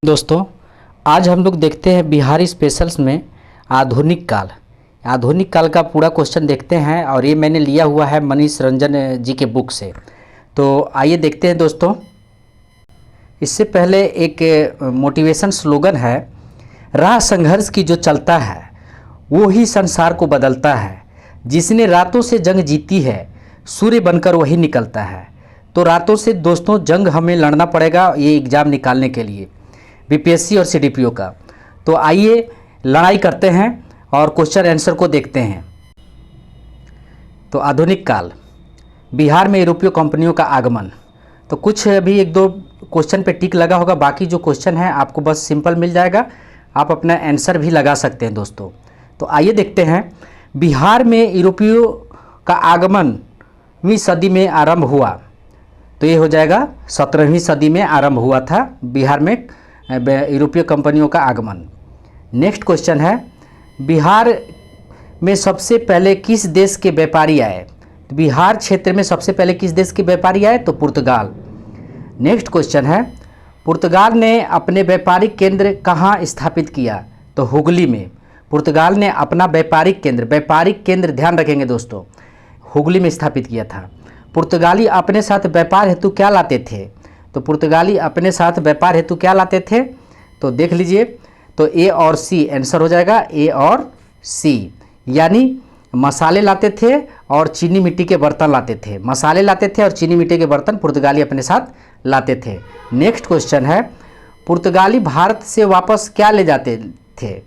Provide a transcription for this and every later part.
दोस्तों, आज हम लोग देखते हैं बिहारी स्पेशल्स में आधुनिक काल। आधुनिक काल का पूरा क्वेश्चन देखते हैं और ये मैंने लिया हुआ है मनीष रंजन जी के बुक से। तो आइए देखते हैं दोस्तों। इससे पहले एक मोटिवेशन स्लोगन है, राह संघर्ष की जो चलता है वो ही संसार को बदलता है। जिसने रातों से जंग जीती है सूर्य बनकर वही निकलता है। तो रातों से दोस्तों जंग हमें लड़ना पड़ेगा ये एग्ज़ाम निकालने के लिए, बीपीएससी और सीडीपीओ का। तो आइए लड़ाई करते हैं और क्वेश्चन आंसर को देखते हैं। तो आधुनिक काल, बिहार में यूरोपीय कंपनियों का आगमन। तो कुछ अभी एक दो क्वेश्चन पे टिक लगा होगा, बाकी जो क्वेश्चन है आपको बस सिंपल मिल जाएगा, आप अपना आंसर भी लगा सकते हैं दोस्तों। तो आइए देखते हैं, बिहार में यूरोपीयों का आगमन 20वीं सदी में आरंभ हुआ। तो ये हो जाएगा 17वीं सदी में आरंभ हुआ था बिहार में यूरोपीय कंपनियों का आगमन। नेक्स्ट क्वेश्चन है, बिहार में सबसे पहले किस देश के व्यापारी आए। तो बिहार क्षेत्र में सबसे पहले किस देश के व्यापारी आए, तो पुर्तगाल। नेक्स्ट क्वेश्चन है, पुर्तगाल ने अपने व्यापारिक केंद्र कहाँ स्थापित किया, तो हुगली में। पुर्तगाल ने अपना व्यापारिक केंद्र ध्यान रखेंगे दोस्तों, हुगली में स्थापित किया था। पुर्तगाली अपने साथ व्यापार हेतु क्या लाते थे, तो पुर्तगाली अपने साथ व्यापार हेतु क्या लाते थे, तो देख लीजिए। तो ए और सी आंसर हो जाएगा, ए और सी, यानी मसाले लाते थे और चीनी मिट्टी के बर्तन लाते थे। मसाले लाते थे और चीनी मिट्टी के बर्तन पुर्तगाली अपने साथ लाते थे। नेक्स्ट क्वेश्चन है, पुर्तगाली भारत से वापस क्या ले जाते थे,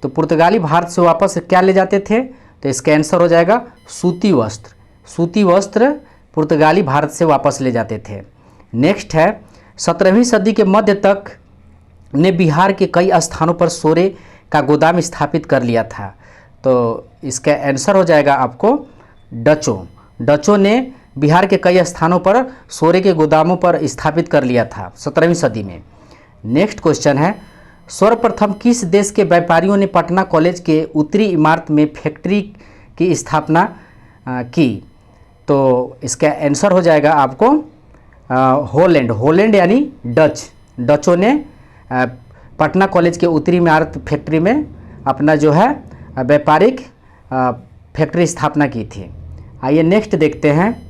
तो पुर्तगाली भारत से वापस क्या ले जाते थे, तो इसका आंसर हो जाएगा सूती वस्त्र। सूती वस्त्र पुर्तगाली भारत से वापस ले जाते थे। नेक्स्ट है, 17वीं सदी के मध्य तक ने बिहार के कई स्थानों पर सोरे का गोदाम स्थापित कर लिया था। तो इसका आंसर हो जाएगा आपको डचों। डचों ने बिहार के कई स्थानों पर सोरे के गोदामों पर स्थापित कर लिया था 17वीं सदी में। नेक्स्ट क्वेश्चन है, सर्वप्रथम किस देश के व्यापारियों ने पटना कॉलेज के उत्तरी इमारत में फैक्ट्री की स्थापना की, तो इसका आंसर हो जाएगा आपको हॉलैंड यानी डच। डचों ने पटना कॉलेज के उत्तरी इमारत फैक्ट्री में अपना जो है व्यापारिक फैक्ट्री स्थापना की थी। आइए नेक्स्ट देखते हैं,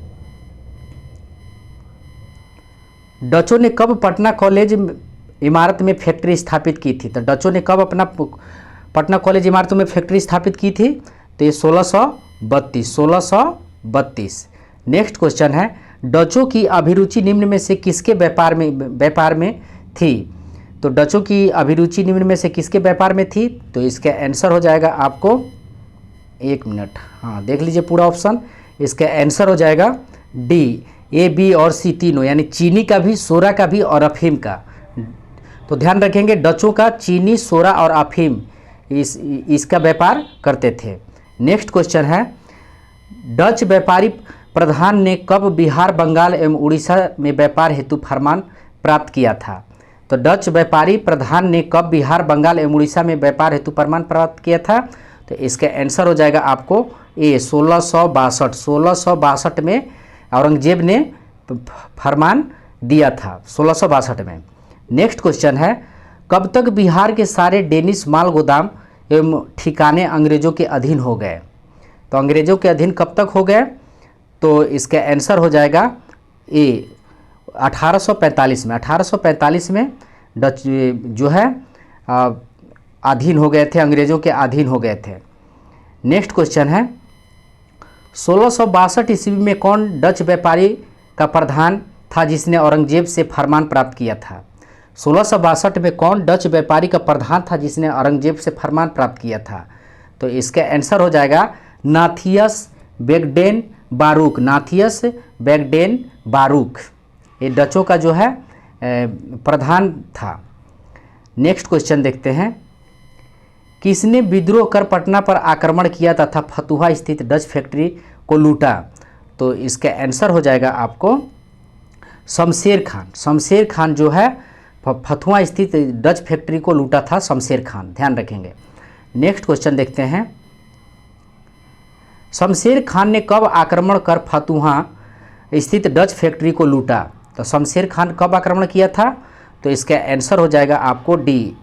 डचों ने कब पटना कॉलेज इमारत में फैक्ट्री स्थापित की थी, तो डचों ने कब अपना पटना कॉलेज इमारतों में फैक्ट्री स्थापित की थी, तो ये 1632। नेक्स्ट क्वेश्चन है, डचों की अभिरुचि निम्न में से किसके व्यापार में थी, तो डचों की अभिरुचि निम्न में से किसके व्यापार में थी, तो इसका आंसर हो जाएगा आपको, एक मिनट, हाँ देख लीजिए पूरा ऑप्शन। इसका आंसर हो जाएगा डी, ए बी और सी तीनों, यानी चीनी का भी, सोरा का भी और अफीम का। तो ध्यान रखेंगे, डचों का चीनी, सोरा और अफीम इसका व्यापार करते थे। नेक्स्ट क्वेश्चन है, डच व्यापारी प्रधान ने कब बिहार, बंगाल एवं उड़ीसा में व्यापार हेतु फरमान प्राप्त किया था, तो डच व्यापारी प्रधान ने कब बिहार, बंगाल एवं उड़ीसा में व्यापार हेतु फरमान प्राप्त किया था, तो इसका आंसर हो जाएगा आपको ए 1662 में औरंगजेब ने फरमान दिया था 1662 में। नेक्स्ट क्वेश्चन है, कब तक बिहार के सारे डेनिश माल गोदाम एवं ठिकाने अंग्रेजों के अधीन हो गए, तो अंग्रेजों के अधीन कब तक हो गए, तो इसका आंसर हो जाएगा ए 1845 में। 1845 में डच जो है अधीन हो गए थे, अंग्रेजों के अधीन हो गए थे। नेक्स्ट क्वेश्चन है, 1662 ईस्वी में कौन डच व्यापारी का प्रधान था जिसने औरंगजेब से फरमान प्राप्त किया था, 1662 में कौन डच व्यापारी का प्रधान था जिसने औरंगजेब से फरमान प्राप्त किया था, तो इसका आंसर हो जाएगा नाथियस बेगडेन बारूक। नाथियस बेगडेन बारूक ये डचों का जो है प्रधान था। नेक्स्ट क्वेश्चन देखते हैं, किसने विद्रोह कर पटना पर आक्रमण किया तथा फतुहा स्थित डच फैक्ट्री को लूटा, तो इसका आंसर हो जाएगा आपको शमशेर खान। शमशेर खान जो है फतुहा स्थित डच फैक्ट्री को लूटा था शमशेर खान, ध्यान रखेंगे। नेक्स्ट क्वेश्चन देखते हैं, शमशेर खान ने कब आक्रमण कर फतुहा स्थित डच फैक्ट्री को लूटा, तो शमशेर खान कब आक्रमण किया था, तो इसका आंसर हो जाएगा आपको डी।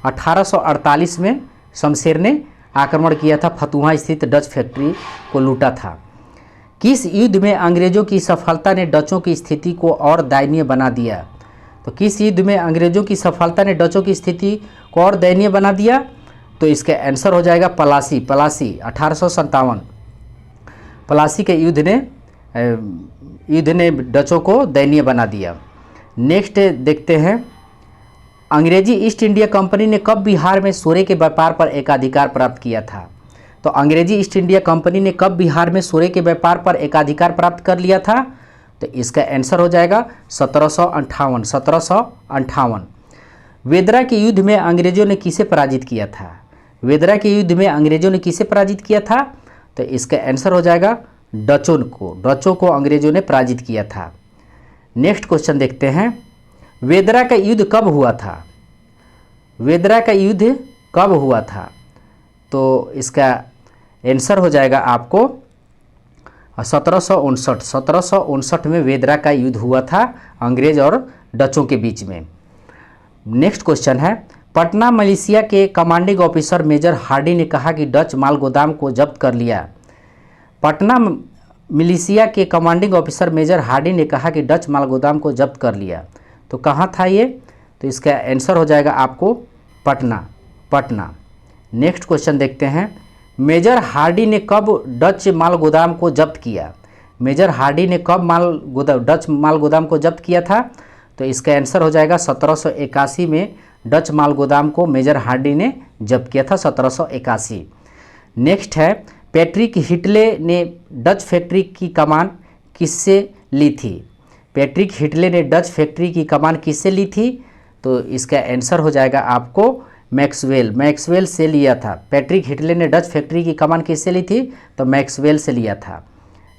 1848 में शमशेर ने आक्रमण किया था, फतुहा स्थित डच फैक्ट्री को लूटा था। किस युद्ध में अंग्रेजों की सफलता ने डचों की स्थिति को और दयनीय बना दिया? तो किस युद्ध में अंग्रेजों की सफलता ने डचों की स्थिति को और दयनीय बना दिया? तो इसका आंसर हो जाएगा पलासी। 1857। पलासी के युद्ध ने डचों को दयनीय बना दिया। नेक्स्ट देखते हैं, अंग्रेजी ईस्ट इंडिया कंपनी ने कब बिहार में सोरे के व्यापार पर एकाधिकार प्राप्त किया था? तो अंग्रेजी ईस्ट इंडिया कंपनी ने कब बिहार में सोरे के व्यापार पर एकाधिकार प्राप्त कर लिया था? तो इसका आंसर हो जाएगा 1758। 1758। वेदरा के युद्ध में अंग्रेजों ने किसे पराजित किया था? वेदरा के युद्ध में अंग्रेजों ने किसे पराजित किया था? तो इसका आंसर हो जाएगा डचों को। डचों को अंग्रेजों ने पराजित किया था। नेक्स्ट क्वेश्चन देखते हैं, वेदरा का युद्ध कब हुआ था? वेदरा का युद्ध कब हुआ था? तो इसका आंसर हो जाएगा आपको 1759। 1759 में वेदरा का युद्ध हुआ था अंग्रेज और डचों के बीच में। नेक्स्ट क्वेश्चन है, पटना मलेशिया के कमांडिंग ऑफिसर मेजर हार्डी ने कहा कि डच माल गोदाम को जब्त कर लिया। पटना मलेशिया के कमांडिंग ऑफिसर मेजर हार्डी ने कहा कि डच माल गोदाम को जब्त कर लिया। तो कहाँ था ये? तो इसका आंसर हो जाएगा आपको पटना। पटना। नेक्स्ट क्वेश्चन देखते हैं, मेजर हार्डी ने कब डच माल गोदाम को जब्त किया? मेजर हार्डी ने कब डच माल गोदाम को जब्त किया था? तो इसका आंसर हो जाएगा 1781 में डच माल गोदाम को मेजर हार्डी ने जब्त किया था, 1781। नेक्स्ट है, पैट्रिक हिटले ने डच फैक्ट्री की कमान किससे ली थी? पैट्रिक हिटले ने डच फैक्ट्री की कमान किससे ली थी? तो इसका आंसर हो जाएगा आपको मैक्सवेल। मैक्सवेल से लिया था। पैट्रिक हिटले ने डच फैक्ट्री की कमान किससे ली थी? तो मैक्सवेल से लिया था।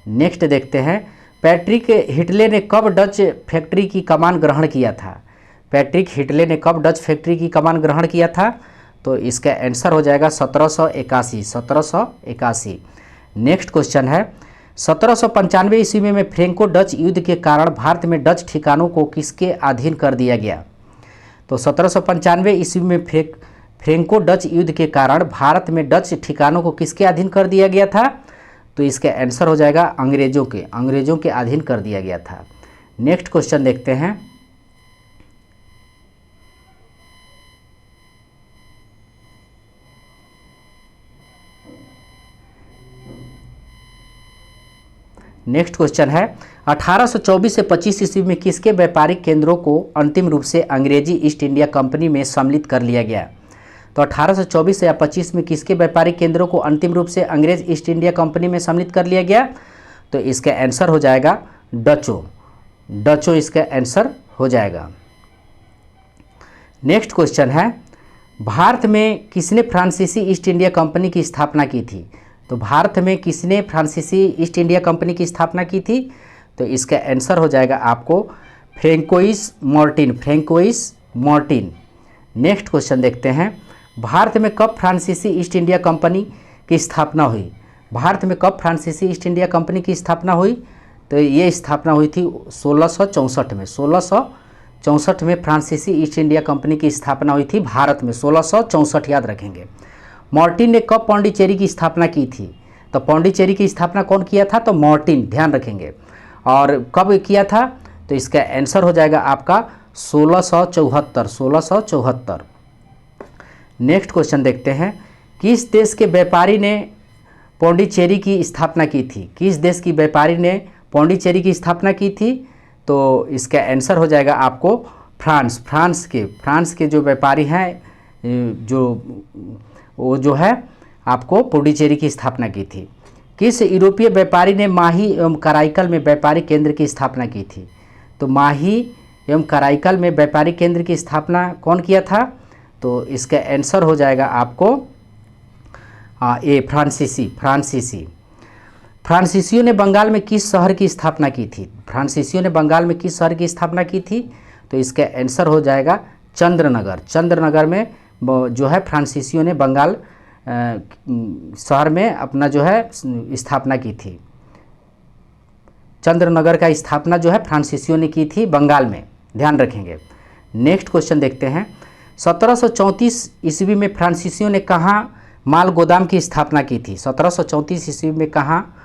नेक्स्ट देखते हैं, पैट्रिक हिटले ने कब डच फैक्ट्री की कमान ग्रहण किया था? पैट्रिक हिटले ने कब डच फैक्ट्री की कमान ग्रहण किया था? तो इसका आंसर हो जाएगा 1781। 1781। नेक्स्ट क्वेश्चन है, 1795 ईस्वी में फ्रेंको डच युद्ध के कारण भारत में डच ठिकानों को किसके अधीन कर दिया गया? तो 1795 ईस्वी में फ्रेंको डच युद्ध के कारण भारत में डच ठिकानों को किसके अधीन कर दिया गया था? तो इसका आंसर हो जाएगा अंग्रेजों के अधीन कर दिया गया था। नेक्स्ट क्वेश्चन देखते हैं, नेक्स्ट क्वेश्चन है, 1824 से 25 ईस्वी में किसके व्यापारिक केंद्रों को अंतिम रूप से अंग्रेजी ईस्ट इंडिया कंपनी में सम्मिलित कर लिया गया? तो 1824 या 25 में किसके व्यापारिक केंद्रों को अंतिम रूप से अंग्रेज ईस्ट इंडिया कंपनी में सम्मिलित कर लिया गया? तो इसका आंसर हो जाएगा डचों इसका आंसर हो जाएगा। नेक्स्ट क्वेश्चन है, भारत में किसने फ्रांसीसी ईस्ट इंडिया कंपनी की स्थापना की थी? तो भारत में किसने फ्रांसीसी ईस्ट इंडिया कंपनी की स्थापना की थी? तो इसका आंसर हो जाएगा आपको फ्रैंकोइस मार्टिन। नेक्स्ट क्वेश्चन देखते हैं, भारत में कब फ्रांसीसी ईस्ट इंडिया कंपनी की स्थापना हुई? भारत में कब फ्रांसीसी ईस्ट इंडिया कंपनी की स्थापना हुई? तो ये स्थापना हुई थी 1664 में। 1664 में फ्रांसीसी ईस्ट इंडिया कंपनी की स्थापना हुई थी भारत में। 1664 याद रखेंगे। मार्टिन ने कब पौंडीचेरी की स्थापना की थी? तो पौंडीचेरी की स्थापना कौन किया था? तो मार्टिन, ध्यान रखेंगे। और कब किया था? तो इसका आंसर हो जाएगा आपका 1674। 1674। नेक्स्ट क्वेश्चन देखते हैं, किस देश के व्यापारी ने पौंडीचेरी की स्थापना की थी? किस देश की व्यापारी ने पौंडीचेरी की स्थापना की थी? तो इसका आंसर हो जाएगा आपको फ्रांस के जो व्यापारी हैं वो जो है आपको पौंडीचेरी की स्थापना की थी। किस यूरोपीय व्यापारी ने माही एवं कराईकल में व्यापारी केंद्र की स्थापना की थी? तो माही एवं कराईकल में व्यापारी केंद्र की स्थापना कौन किया था? तो इसका आंसर हो जाएगा आपको फ्रांसीसियों ने बंगाल में किस शहर की स्थापना की थी? फ्रांसीसियों ने बंगाल में किस शहर की स्थापना की थी? तो इसका आंसर हो जाएगा चंद्रनगर में जो है फ्रांसीसियों ने बंगाल शहर में अपना जो है स्थापना की थी। चंद्रनगर का स्थापना जो है फ्रांसीसियों ने की थी बंगाल में, ध्यान रखेंगे। नेक्स्ट क्वेश्चन देखते हैं, 1734 ईस्वी में फ्रांसीसियों ने कहाँ माल गोदाम की स्थापना की थी? 1734 ईस्वी में कहाँ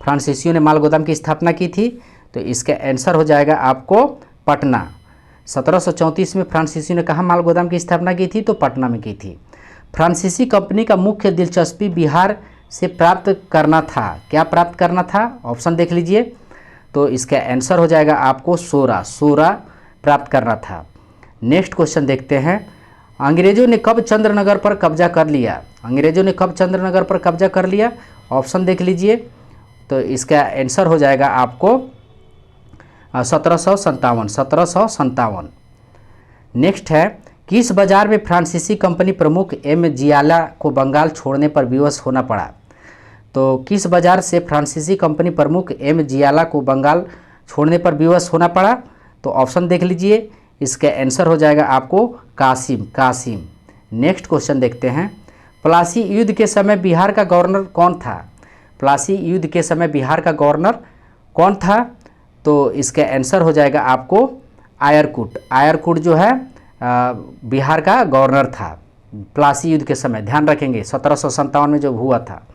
फ्रांसीसियों ने माल गोदाम की स्थापना की थी? तो इसका आंसर हो जाएगा आपको पटना। 1734 में फ्रांसीसियों ने कहाँ माल गोदाम की स्थापना की थी? तो पटना में की थी। फ्रांसीसी कंपनी का मुख्य दिलचस्पी बिहार से प्राप्त करना था। क्या प्राप्त करना था? ऑप्शन देख लीजिए। तो इसका आंसर हो जाएगा आपको सोरा, सोरा प्राप्त करना था। नेक्स्ट क्वेश्चन देखते हैं, अंग्रेजों ने कब चंद्रनगर पर कब्जा कर लिया? अंग्रेजों ने कब चंद्रनगर पर कब्जा कर लिया? ऑप्शन देख लीजिए। तो इसका आंसर हो जाएगा आपको 1757। नेक्स्ट है, किस बाजार में फ्रांसीसी कंपनी प्रमुख एम जियाला को बंगाल छोड़ने पर विवश होना पड़ा? तो किस बाजार से फ्रांसीसी कंपनी प्रमुख एम जियाला को बंगाल छोड़ने पर विवश होना पड़ा? तो ऑप्शन देख लीजिए। इसका आंसर हो जाएगा आपको कासिम, कासिम। नेक्स्ट क्वेश्चन देखते हैं, प्लासी युद्ध के समय बिहार का गवर्नर कौन था? प्लासी युद्ध के समय बिहार का गवर्नर कौन था? तो इसका आंसर हो जाएगा आपको आयरकुट। आयरकुट जो है बिहार का गवर्नर था प्लासी युद्ध के समय, ध्यान रखेंगे 1757 में जो हुआ था।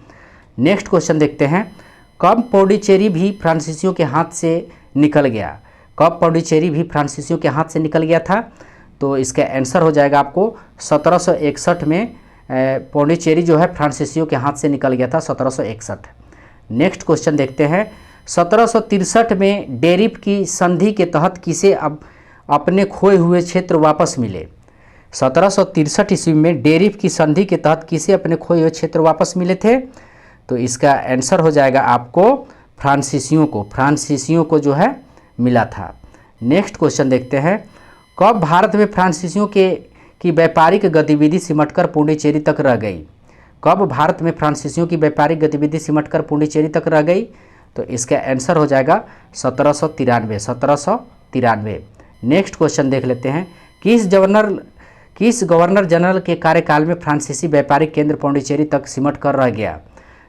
नेक्स्ट क्वेश्चन देखते हैं, कब पौंडीचेरी भी फ्रांसीसियों के हाथ से निकल गया? कब पौंडीचेरी भी फ्रांसीसियों के हाथ से निकल गया था? तो इसका आंसर हो जाएगा आपको 1761 में पौंडीचेरी जो है फ्रांसीसियों के हाथ से निकल गया था, 1761। नेक्स्ट क्वेश्चन देखते हैं, 1763 में डेरिफ की संधि के तहत किसे अब अपने खोए हुए क्षेत्र वापस मिले? 1763 ईस्वी में डेरिफ की संधि के तहत किसे अपने खोए हुए क्षेत्र वापस मिले थे? तो इसका आंसर हो जाएगा आपको फ्रांसीसियों को, फ्रांसीसियों को जो है मिला था। नेक्स्ट क्वेश्चन देखते हैं, कब भारत में फ्रांसीसियों की व्यापारिक गतिविधि सिमटकर पुडुचेरी तक रह गई? कब भारत में फ्रांसीसियों की व्यापारिक गतिविधि सिमटकर पुडुचेरी तक रह गई? तो इसका आंसर हो जाएगा 1793, 1793। नेक्स्ट क्वेश्चन देख लेते हैं, किस गवर्नर जनरल के कार्यकाल में फ्रांसीसी व्यापारिक केंद्र पुडुचेरी तक सिमट कर रह गया?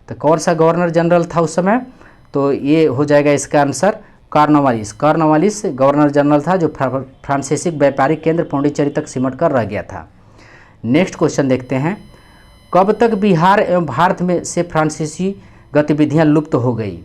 तो कौन सा गवर्नर जनरल था उस समय? तो ये हो जाएगा इसका answer Cornwallis. Cornwallis governor general था जो फ्रांसीसी व्यापारिक केंद्र पुडुचेरी तक सिमट कर रह गया था। नेक्स्ट क्वेश्चन देखते हैं, कब तक बिहार एवं भारत में से फ्रांसीसी गतिविधियां लुप्त हो गई?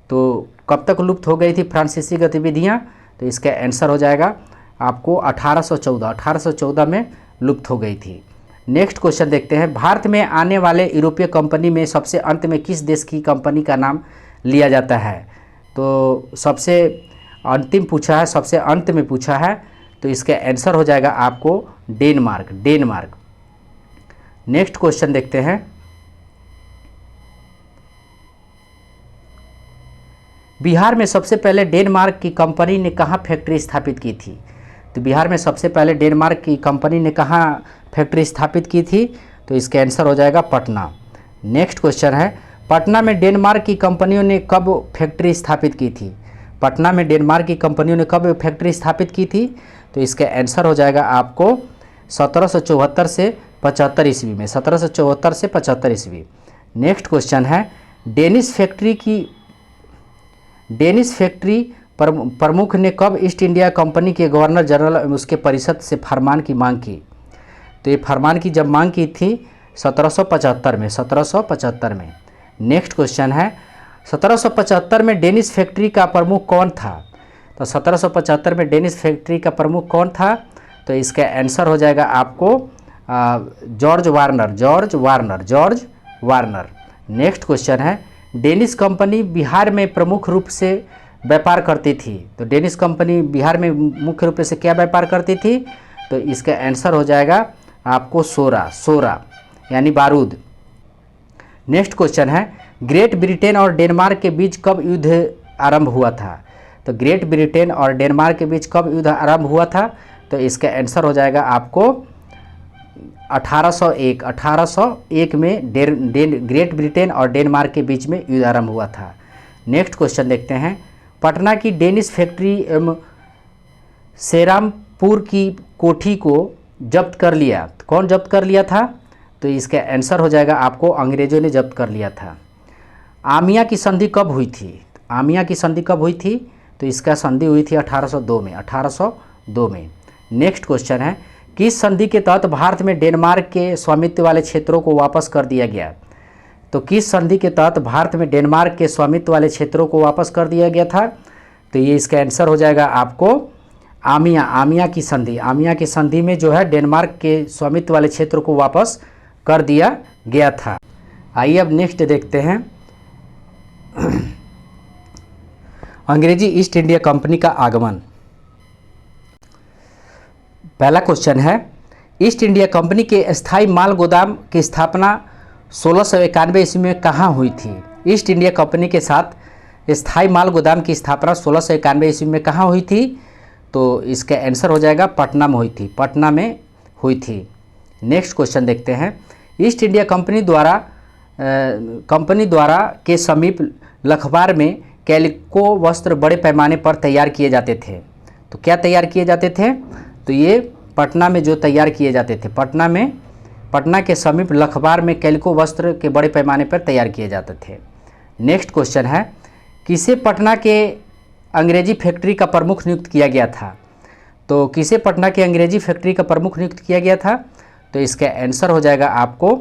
तो कब तक लुप्त हो गई थी फ्रांसीसी गतिविधियां? तो इसका आंसर हो जाएगा आपको 1814 में लुप्त हो गई थी। नेक्स्ट क्वेश्चन देखते हैं, भारत में आने वाले यूरोपीय कंपनी में सबसे अंत में किस देश की कंपनी का नाम लिया जाता है? तो सबसे अंतिम पूछा है, सबसे अंत में पूछा है, तो इसका आंसर हो जाएगा आपको डेनमार्क, डेनमार्क। नेक्स्ट क्वेश्चन देखते हैं, बिहार में सबसे पहले डेनमार्क की कंपनी ने कहाँ फैक्ट्री स्थापित की थी? तो बिहार में सबसे पहले डेनमार्क की कंपनी ने कहाँ फैक्ट्री स्थापित की थी? तो इसका आंसर हो जाएगा पटना। नेक्स्ट क्वेश्चन है, पटना में डेनमार्क की कंपनियों ने कब फैक्ट्री स्थापित की थी? पटना में डेनमार्क की कंपनियों ने कब फैक्ट्री स्थापित की थी? तो इसका आंसर हो जाएगा आपको 1774 से 75 ईस्वी में, 1774 से 75 ईस्वी। नेक्स्ट क्वेश्चन है, डेनिश फैक्ट्री प्रमुख ने कब ईस्ट इंडिया कंपनी के गवर्नर जनरल एवं उसके परिषद से फरमान की मांग की? तो ये फरमान की जब मांग की थी 1775 में, 1775 में। नेक्स्ट क्वेश्चन है, 1775 में डेनिश फैक्ट्री का प्रमुख कौन था? तो 1775 में डेनिश फैक्ट्री का प्रमुख कौन था? तो इसका आंसर हो जाएगा आपको George Warner, George Warner, George Warner. Next question है, डेनिश कंपनी बिहार में प्रमुख रूप से व्यापार करती थी। तो डेनिश कंपनी बिहार में मुख्य रूप से क्या व्यापार करती थी? तो इसका आंसर हो जाएगा आपको सोरा, सोरा यानी बारूद। नेक्स्ट क्वेश्चन है, ग्रेट ब्रिटेन और डेनमार्क के बीच कब युद्ध आरंभ हुआ था? तो ग्रेट ब्रिटेन और डेनमार्क के बीच कब युद्ध आरंभ हुआ था? तो इसका आंसर हो जाएगा आपको 1801 में ग्रेट ब्रिटेन और डेनमार्क के बीच में युद्ध आरंभ हुआ था। नेक्स्ट क्वेश्चन देखते हैं, पटना की डेनिश फैक्ट्री एवं सेरामपुर की कोठी को जब्त कर लिया, कौन जब्त कर लिया था? तो इसका आंसर हो जाएगा आपको अंग्रेजों ने जब्त कर लिया था। आमिया की संधि कब हुई थी? आमिया की संधि कब हुई थी? तो इसका संधि हुई थी 1802 में, 1802 में। नेक्स्ट क्वेश्चन है, किस संधि के तहत भारत में डेनमार्क के स्वामित्व वाले क्षेत्रों को वापस कर दिया गया? तो किस संधि के तहत भारत में डेनमार्क के स्वामित्व वाले क्षेत्रों को वापस कर दिया गया था? तो ये इसका आंसर हो जाएगा आपको आमिया की संधि। आमिया की संधि में जो है डेनमार्क के स्वामित्व वाले क्षेत्र को वापस कर दिया गया था। आइए अब नेक्स्ट देखते हैं अंग्रेजी ईस्ट इंडिया कंपनी का आगमन। पहला क्वेश्चन है, ईस्ट इंडिया कंपनी के स्थायी माल गोदाम की स्थापना 1691 ईस्वी में कहाँ हुई थी? ईस्ट इंडिया कंपनी के साथ स्थायी माल गोदाम की स्थापना 1691 ईस्वी में कहाँ हुई थी? तो इसका आंसर हो जाएगा पटना में हुई थी, पटना में हुई थी। नेक्स्ट क्वेश्चन देखते हैं, ईस्ट इंडिया कंपनी द्वारा के समीप लखबार में कैलिको वस्त्र बड़े पैमाने पर तैयार किए जाते थे। तो क्या तैयार किए जाते थे? तो ये पटना में जो तैयार किए जाते थे, पटना के समीप लखबार में कैलिको वस्त्र के बड़े पैमाने पर तैयार किए जाते थे। नेक्स्ट क्वेश्चन है, किसे पटना के अंग्रेजी फैक्ट्री का प्रमुख नियुक्त किया गया था? तो किसे पटना के अंग्रेजी फैक्ट्री का प्रमुख नियुक्त किया गया था? तो इसका आंसर हो जाएगा आपको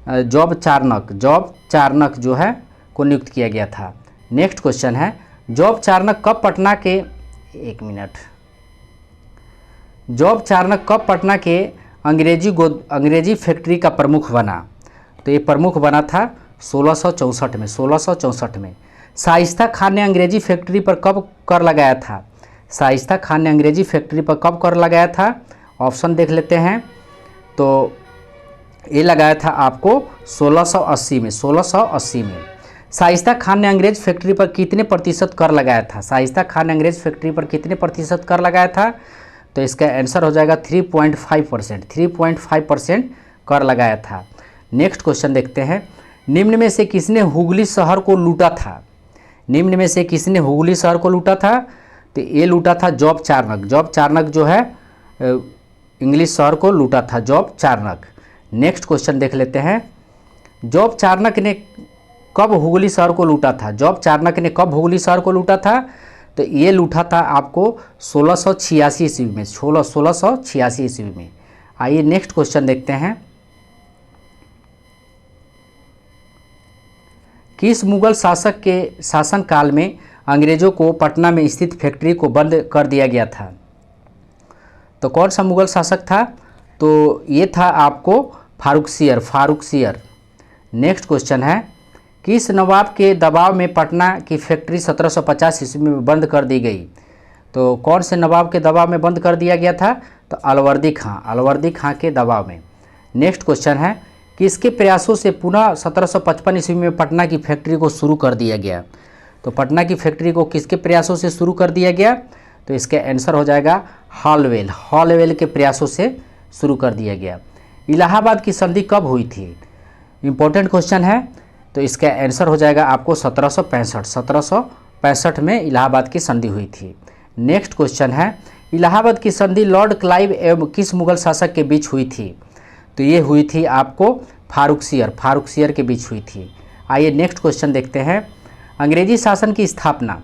जॉब चार्नक जो है को नियुक्त किया गया था। नेक्स्ट क्वेश्चन है, जॉब चार्नक कब पटना के अंग्रेजी फैक्ट्री का प्रमुख बना? तो ये प्रमुख बना था 1664 में। शाइस्ता खान ने अंग्रेजी फैक्ट्री पर कब कर लगाया था? शाइस्ता खान ने अंग्रेजी फैक्ट्री पर कब कर लगाया था? ऑप्शन देख लेते हैं। तो ये लगाया था आपको 1680 में। शाइस्ता खान ने अंग्रेज फैक्ट्री पर कितने प्रतिशत कर लगाया था? शाइस्ता खान ने अंग्रेज फैक्ट्री पर कितने प्रतिशत कर लगाया था? तो इसका आंसर हो जाएगा 3.5% कर लगाया था। नेक्स्ट क्वेश्चन देखते हैं, निम्न में से किसने हुगली शहर को लूटा था? तो ये लूटा था जॉब चार्नक जो है इंग्लिश शहर को लूटा था, जॉब चार्नक। नेक्स्ट क्वेश्चन देख लेते हैं, जॉब चार्नक ने कब हुगली शहर को लूटा था? तो ये लूटा था आपको 1686 ईस्वी में, 1686 ईस्वी में। आइए नेक्स्ट क्वेश्चन देखते हैं, किस मुगल शासक के शासनकाल में अंग्रेजों को पटना में स्थित फैक्ट्री को बंद कर दिया गया था? तो कौन सा मुगल शासक था? तो ये था आपको फारुखसियर। नेक्स्ट क्वेश्चन है, किस नवाब के दबाव में पटना की फैक्ट्री 1750 ईस्वी में बंद कर दी गई? तो कौन से नवाब के दबाव में बंद कर दिया गया था? तो अलवर्दी खां के दबाव में। नेक्स्ट क्वेश्चन है, किसके प्रयासों से पुनः 1755 ईस्वी में पटना की फैक्ट्री को शुरू कर दिया गया? तो पटना की फैक्ट्री को किसके प्रयासों से शुरू कर दिया गया? तो इसका आंसर हो जाएगा हॉलवेल के प्रयासों से शुरू कर दिया गया। इलाहाबाद की संधि कब हुई थी? इंपॉर्टेंट क्वेश्चन है। तो इसका आंसर हो जाएगा आपको 1765 में इलाहाबाद की संधि हुई थी। नेक्स्ट क्वेश्चन है, इलाहाबाद की संधि लॉर्ड क्लाइव एवं किस मुगल शासक के बीच हुई थी? तो ये हुई थी आपको फारुखसियर के बीच हुई थी। आइए नेक्स्ट क्वेश्चन देखते हैं, अंग्रेजी शासन की स्थापना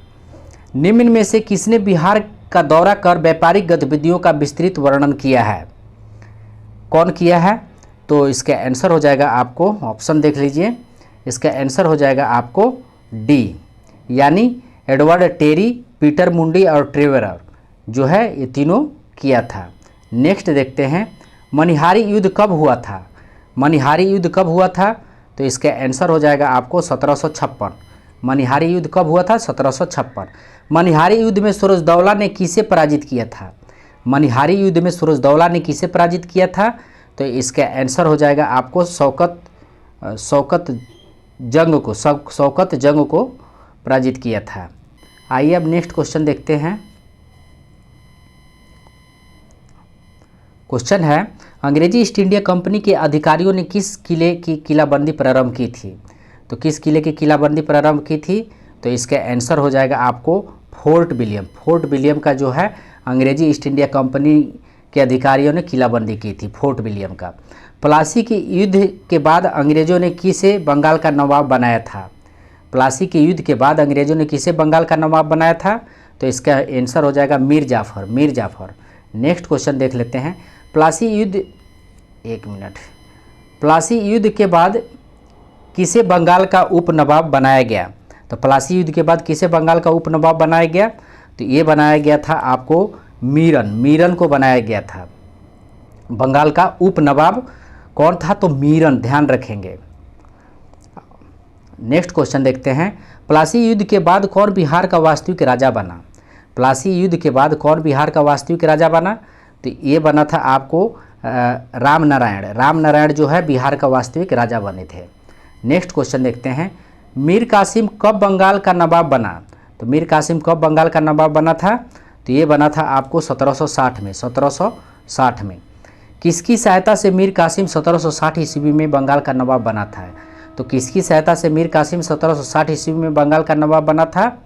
निम्न में से किसने बिहार का दौरा कर व्यापारिक गतिविधियों का विस्तृत वर्णन किया है? कौन किया है? तो इसका आंसर हो जाएगा आपको, ऑप्शन देख लीजिए, इसका आंसर हो जाएगा आपको डी, यानी एडवर्ड टेरी, पीटर मुंडी और ट्रेवरर जो है ये तीनों किया था। नेक्स्ट देखते हैं, मनिहारी युद्ध कब हुआ था? तो इसका आंसर हो जाएगा आपको 1756। मनिहारी युद्ध कब हुआ था? 1756। मनिहारी युद्ध में सूरजदौला ने किसे पराजित किया था? तो इसका आंसर हो जाएगा आपको शौकत जंग को पराजित किया था। आइए अब नेक्स्ट क्वेश्चन देखते हैं। क्वेश्चन है, अंग्रेजी ईस्ट इंडिया कंपनी के अधिकारियों ने किस किले की किलाबंदी प्रारंभ की थी? तो किस किले की किलाबंदी प्रारंभ की थी? तो इसका आंसर हो जाएगा आपको फोर्ट विलियम का जो है अंग्रेजी ईस्ट इंडिया कंपनी के अधिकारियों ने किलाबंदी की थी, फोर्ट विलियम का। प्लासी के युद्ध के बाद अंग्रेजों ने किसे बंगाल का नवाब बनाया था? तो इसका आंसर हो जाएगा मीर जाफ़र। नेक्स्ट क्वेश्चन देख लेते हैं। प्लासी युद्ध, एक मिनट, प्लासी युद्ध के बाद किसे बंगाल का उप नवाब बनाया गया? तो प्लासी युद्ध के बाद किसे बंगाल का उप नवाब बनाया गया? तो ये बनाया गया था आपको मीरन को बनाया गया था। बंगाल का उप नवाब कौन था? तो मीरन, ध्यान रखेंगे। नेक्स्ट क्वेश्चन देखते हैं। प्लासी युद्ध के बाद कौन बिहार का वास्तविक राजा बना? प्लासी युद्ध के बाद कौन बिहार का वास्तविक राजा बना? तो ये बना था आपको रामनारायण जो है बिहार का वास्तविक राजा बने थे। नेक्स्ट क्वेश्चन देखते हैं। मीर कासिम कब बंगाल का नवाब बना? तो मीर कासिम कब बंगाल का नवाब बना था? तो ये बना था आपको 1760 में। किसकी सहायता से मीर कासिम 1760 ईस्वी में बंगाल का नवाब बना था? तो किसकी सहायता से मीर कासिम 1760 ईस्वी में बंगाल का नवाब बना था?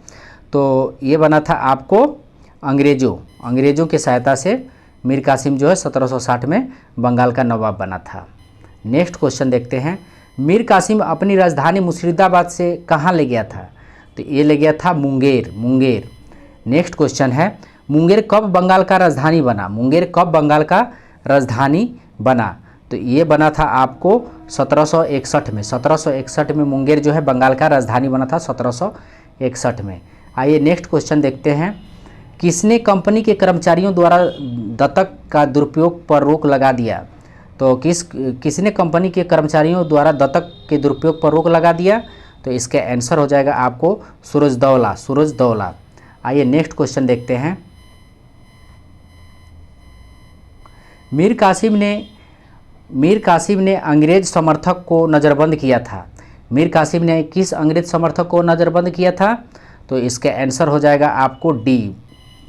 तो ये बना था आपको अंग्रेज़ों की सहायता से मीर कासिम जो है 1760 में बंगाल का नवाब बना था। नेक्स्ट क्वेश्चन देखते हैं। मीर कासिम अपनी राजधानी मुर्शिदाबाद से कहाँ ले गया था? तो ये ले गया था मुंगेर। नेक्स्ट क्वेश्चन है। मुंगेर कब बंगाल का राजधानी बना? मुंगेर कब बंगाल का राजधानी बना? तो ये बना था आपको 1761 में। 1761 में मुंगेर जो है बंगाल का राजधानी बना था 1761 में। आइए नेक्स्ट क्वेश्चन देखते हैं। किसने कंपनी के कर्मचारियों द्वारा दत्तक का दुरुपयोग पर रोक लगा दिया? तो किसने कंपनी के कर्मचारियों द्वारा दत्तक के दुरुपयोग पर रोक लगा दिया? तो इसका आंसर हो जाएगा आपको सूरजदौला। आइए नेक्स्ट क्वेश्चन देखते हैं। मीर कासिम ने अंग्रेज समर्थक को नज़रबंद किया था। मीर कासिम ने किस अंग्रेज समर्थक को नज़रबंद किया था? तो इसका आंसर हो जाएगा आपको डी,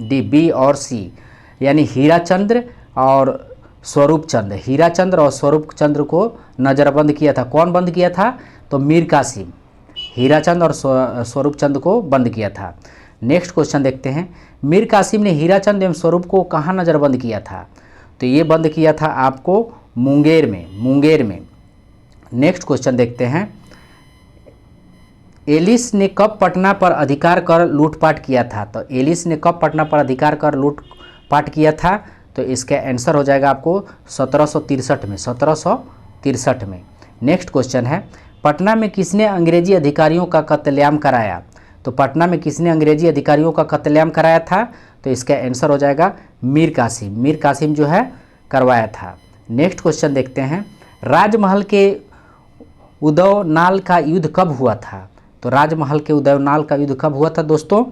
बी और सी, यानी हीराचंद्र और स्वरूप चंद्र को नज़रबंद किया था। कौन बंद किया था? तो मीर कासिम हीराचंद और स्वरूप चंद को बंद किया था। नेक्स्ट क्वेश्चन देखते हैं। मीर कासिम ने हीराचंद एवं स्वरूप को कहाँ नज़रबंद किया था? तो ये बंद किया था आपको मुंगेर में। नेक्स्ट क्वेश्चन देखते हैं। एलिस ने कब पटना पर अधिकार कर लूटपाट किया था? तो एलिस ने कब पटना पर अधिकार कर लूटपाट किया था? तो इसका आंसर हो जाएगा आपको 1763 में। नेक्स्ट क्वेश्चन है। पटना में किसने अंग्रेजी अधिकारियों का कत्लेआम कराया? तो पटना में किसने अंग्रेजी अधिकारियों का कत्लेआम कराया था? तो इसका आंसर हो जाएगा मीर कासिम जो है करवाया था। नेक्स्ट क्वेश्चन देखते हैं। राजमहल के उदयनाल का युद्ध कब हुआ था? तो राजमहल के उदयनाल का युद्ध कब हुआ था दोस्तों?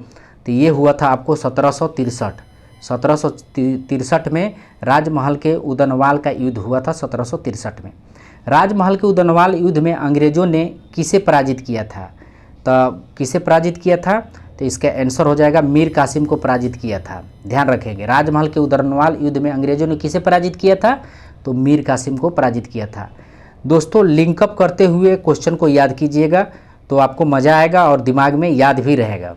तो ये हुआ था आपको 1763 में राजमहल के उदयनाल का युद्ध हुआ था 1763 में। राजमहल के उदयनाल युद्ध में अंग्रेज़ों ने किसे पराजित किया था? तो किसे पराजित किया था? तो इसका आंसर हो जाएगा मीर कासिम को पराजित किया था। ध्यान रखेंगे। राजमहल के उदयनाल युद्ध में अंग्रेज़ों ने किसे पराजित किया था? तो मीर कासिम को पराजित किया था। दोस्तों लिंकअप करते हुए क्वेश्चन को याद कीजिएगा तो आपको मज़ा आएगा और दिमाग में याद भी रहेगा।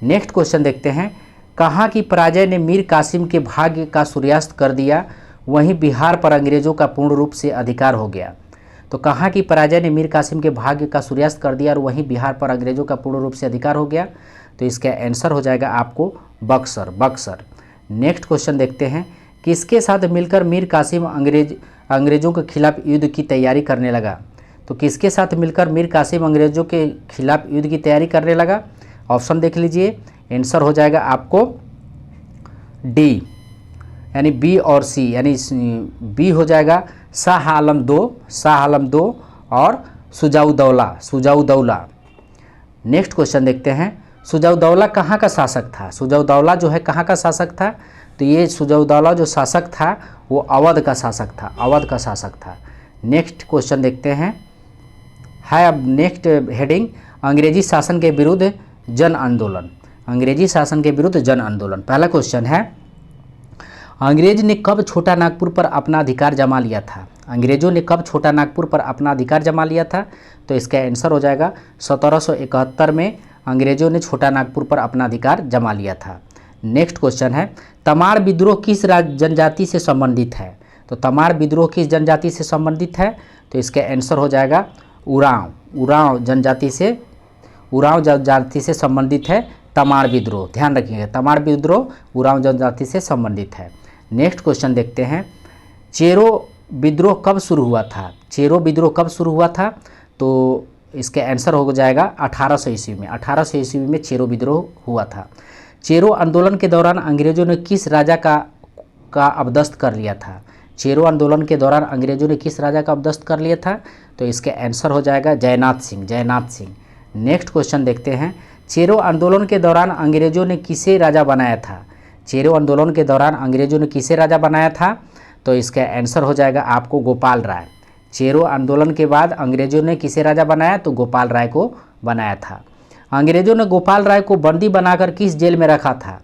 नेक्स्ट क्वेश्चन देखते हैं। कहाँ की पराजय ने मीर कासिम के भाग्य का सूर्यास्त कर दिया, वहीं बिहार पर अंग्रेज़ों का पूर्ण रूप से अधिकार हो गया? तो कहाँ की पराजय ने मीर कासिम के भाग्य का सूर्यास्त कर दिया और वहीं बिहार पर अंग्रेज़ों का पूर्ण रूप से अधिकार हो गया? तो इसका आंसर हो जाएगा आपको बक्सर। नेक्स्ट क्वेश्चन देखते हैं। किसके साथ मिलकर मीर कासिम अंग्रेज़ों के खिलाफ युद्ध की तैयारी करने लगा? तो किसके साथ मिलकर मीर कासिम अंग्रेज़ों के खिलाफ युद्ध की तैयारी करने लगा? ऑप्शन देख लीजिए। आंसर हो जाएगा आपको डी, यानी बी और सी, यानी बी हो जाएगा शाह आलम दो और सुजाउदौला। नेक्स्ट क्वेश्चन देखते हैं। सुजाउदौला कहाँ का शासक था? सुजाउदौला जो है कहाँ का शासक था? तो ये सुजाउदौला जो शासक था वो अवध का शासक था। नेक्स्ट क्वेश्चन देखते हैं। अब नेक्स्ट हेडिंग अंग्रेजी शासन के विरुद्ध जन आंदोलन। पहला क्वेश्चन है। अंग्रेज ने कब छोटा नागपुर पर अपना अधिकार जमा लिया था? अंग्रेजों ने कब छोटा नागपुर पर अपना अधिकार जमा लिया था? तो इसका आंसर हो जाएगा 1771 में अंग्रेजों ने छोटा नागपुर पर अपना अधिकार जमा लिया था। नेक्स्ट क्वेश्चन है। तमाड़ विद्रोह किस जनजाति से संबंधित है? तो तमाड़ विद्रोह किस जनजाति से संबंधित है? तो इसका आंसर हो जाएगा उरांव जनजाति से संबंधित है तमाड़ विद्रोह, ध्यान रखिएगा, तमाड़ विद्रोह उरांव जनजाति से संबंधित है। नेक्स्ट क्वेश्चन देखते हैं, चेरो विद्रोह कब शुरू हुआ था? चेरो विद्रोह कब शुरू हुआ था? तो इसका आंसर हो जाएगा 1800 ईस्वी में। 1800 ईस्वी में चेरो विद्रोह हुआ था। चेरो आंदोलन के दौरान अंग्रेजों ने किस राजा का अपदस्थ कर लिया था? चेरो आंदोलन के दौरान अंग्रेजों ने किस राजा का अपदस्थ कर लिया था? तो इसका आंसर हो जाएगा जयनाथ सिंह, जयनाथ सिंह। नेक्स्ट क्वेश्चन देखते हैं, चेरो आंदोलन के दौरान अंग्रेजों ने किसे राजा बनाया था? चेरो आंदोलन के दौरान अंग्रेजों ने किसे राजा बनाया था? तो इसका आंसर हो जाएगा आपको गोपाल राय। चेरो आंदोलन के बाद अंग्रेजों ने किसे राजा बनाया? तो गोपाल राय को बनाया था। अंग्रेजों ने गोपाल राय को बंदी बनाकर किस जेल में रखा था?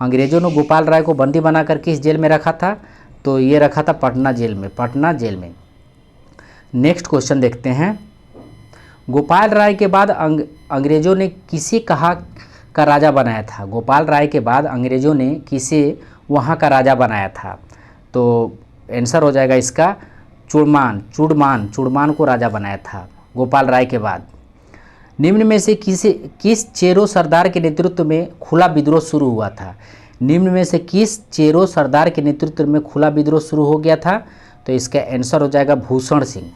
अंग्रेजों ने गोपाल राय को बंदी बनाकर किस जेल में रखा था? तो ये रखा था पटना जेल में, पटना जेल में। नेक्स्ट क्वेश्चन देखते हैं, गोपाल राय के बाद अंग्रेजों ने किसे कहा का राजा बनाया था? गोपाल राय के बाद अंग्रेजों ने किसे वहाँ का राजा बनाया था? तो आंसर हो जाएगा इसका चुड़मान को राजा बनाया था गोपाल राय के बाद। निम्न में से किस चेरो सरदार के नेतृत्व में खुला विद्रोह शुरू हुआ था? निम्न में से किस चेरो सरदार के नेतृत्व में खुला विद्रोह शुरू हो गया था? तो इसका आंसर हो जाएगा भूषण सिंह।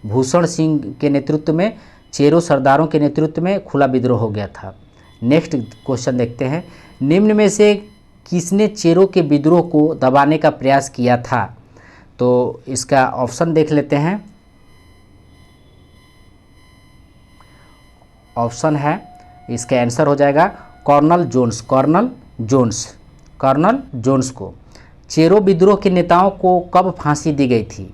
भूषण सिंह के नेतृत्व में, चेरो सरदारों के नेतृत्व में खुला विद्रोह हो गया था। नेक्स्ट क्वेश्चन देखते हैं, निम्न में से किसने चेरो के विद्रोह को दबाने का प्रयास किया था? तो इसका ऑप्शन देख लेते हैं। ऑप्शन है, इसका आंसर हो जाएगा colonel Jones, colonel Jones, colonel Jones को। चेरो विद्रोह के नेताओं को कब फांसी दी गई थी?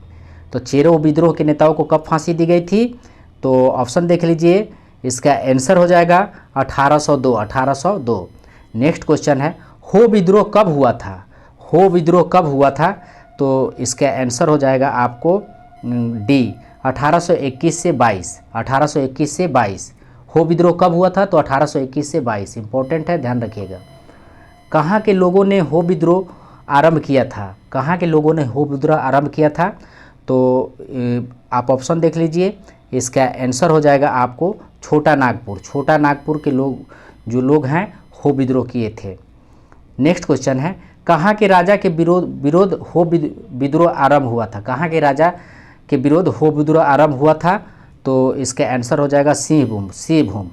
तो चेरो विद्रोह के नेताओं को कब फांसी दी गई थी? तो ऑप्शन देख लीजिए, इसका आंसर हो जाएगा 1802, 1802। नेक्स्ट क्वेश्चन है, हो विद्रोह कब हुआ था? हो विद्रोह कब हुआ था? तो इसका आंसर हो जाएगा आपको डी, 1821 से 22, 1821 से 22। हो विद्रोह कब हुआ था? तो 1821 से 22, इंपॉर्टेंट है, ध्यान रखिएगा। कहाँ के लोगों ने हो विद्रोह आरंभ किया था? कहाँ के लोगों ने हो विद्रोह आरंभ किया था? तो आप ऑप्शन देख लीजिए, इसका आंसर हो जाएगा आपको छोटा नागपुर, छोटा नागपुर के लोग हैं हो विद्रोह किए थे। नेक्स्ट क्वेश्चन है, कहाँ के राजा के विरोध हो विद्रोह आरंभ हुआ था? कहाँ के राजा के विरोध हो विद्रोह आरंभ हुआ था? तो इसका आंसर हो जाएगा सिंहभूम, सिंहभूम।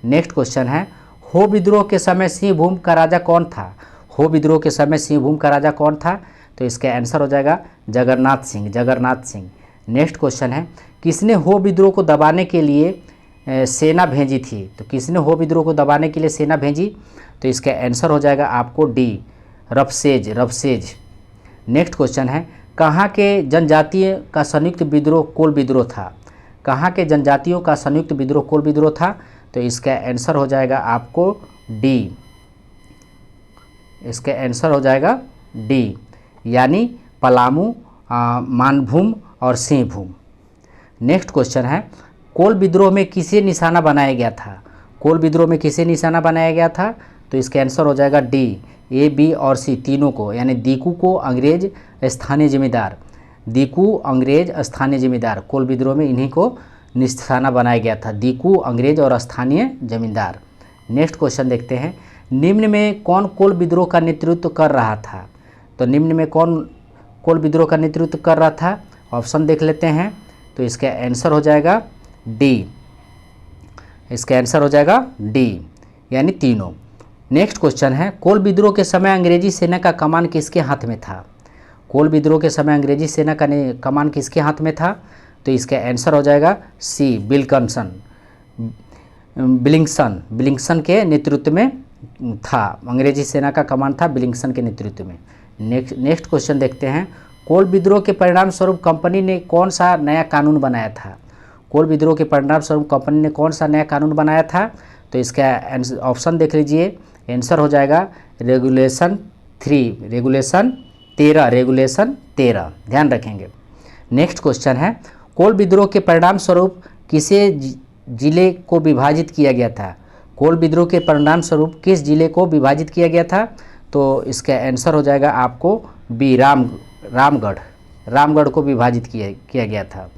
नेक्स्ट क्वेश्चन है, हो विद्रोह के समय सिंहभूम का राजा कौन था? हो विद्रोह के समय सिंहभूम का राजा कौन था? तो इसका आंसर हो जाएगा जगन्नाथ सिंह, जगन्नाथ सिंह। नेक्स्ट क्वेश्चन है, किसने हो विद्रोह को दबाने के लिए सेना भेजी थी? तो किसने हो विद्रोह को दबाने के लिए सेना भेजी? तो इसका आंसर हो जाएगा आपको डी, रफसेज, रफसेज। नेक्स्ट क्वेश्चन है, कहाँ के जनजातीय का संयुक्त विद्रोह कोल विद्रोह था? कहाँ के जनजातियों का संयुक्त विद्रोह कोल विद्रोह था? तो इसका आंसर हो जाएगा आपको डी, इसका आंसर हो जाएगा डी, यानी पलामू, मानभूम और सिंहभूम। नेक्स्ट क्वेश्चन है, कोल विद्रोह में किसे निशाना बनाया गया था? कोल विद्रोह में किसे निशाना बनाया गया था? तो इसका आंसर हो जाएगा डी, ए, बी और सी तीनों को, यानी दीकू को, अंग्रेज, स्थानीय जमींदार। दीकू, अंग्रेज, स्थानीय जमींदार, कोल विद्रोह में इन्हीं को निशाना बनाया गया था, दीकू, अंग्रेज और स्थानीय जमींदार। नेक्स्ट क्वेश्चन देखते हैं, निम्न में कौन कोल विद्रोह का नेतृत्व कर रहा था? तो निम्न में कौन कोल विद्रोह का नेतृत्व कर रहा था? ऑप्शन देख लेते हैं। तो इसका आंसर हो जाएगा डी, इसका आंसर हो जाएगा डी, यानी तीनों। नेक्स्ट क्वेश्चन है, कोल विद्रोह के समय अंग्रेजी सेना का कमान किसके हाथ में था? कोल विद्रोह के समय अंग्रेजी सेना का कमान किसके हाथ में था? तो इसका आंसर हो जाएगा सी, बिलकिंसन, बिलिंगसन के नेतृत्व में था, अंग्रेजी सेना का कमान था बिलिंगसन के नेतृत्व में। नेक्स्ट क्वेश्चन देखते हैं, कोल विद्रोह के परिणाम स्वरूप कंपनी ने कौन सा नया कानून बनाया था? कोल विद्रोह के परिणाम स्वरूप कंपनी ने कौन सा नया कानून बनाया था? तो इसका ऑप्शन देख लीजिए, आंसर हो जाएगा रेगुलेशन 3, रेगुलेशन 13, रेगुलेशन 13, ध्यान रखेंगे। नेक्स्ट क्वेश्चन है, कोल विद्रोह के परिणाम स्वरूप किसे जिले को विभाजित किया गया था? कोल विद्रोह के परिणाम स्वरूप किस जिले को विभाजित किया गया था? तो इसका आंसर हो जाएगा आपको बी, रामगढ़, रामगढ़ को विभाजित किया गया था।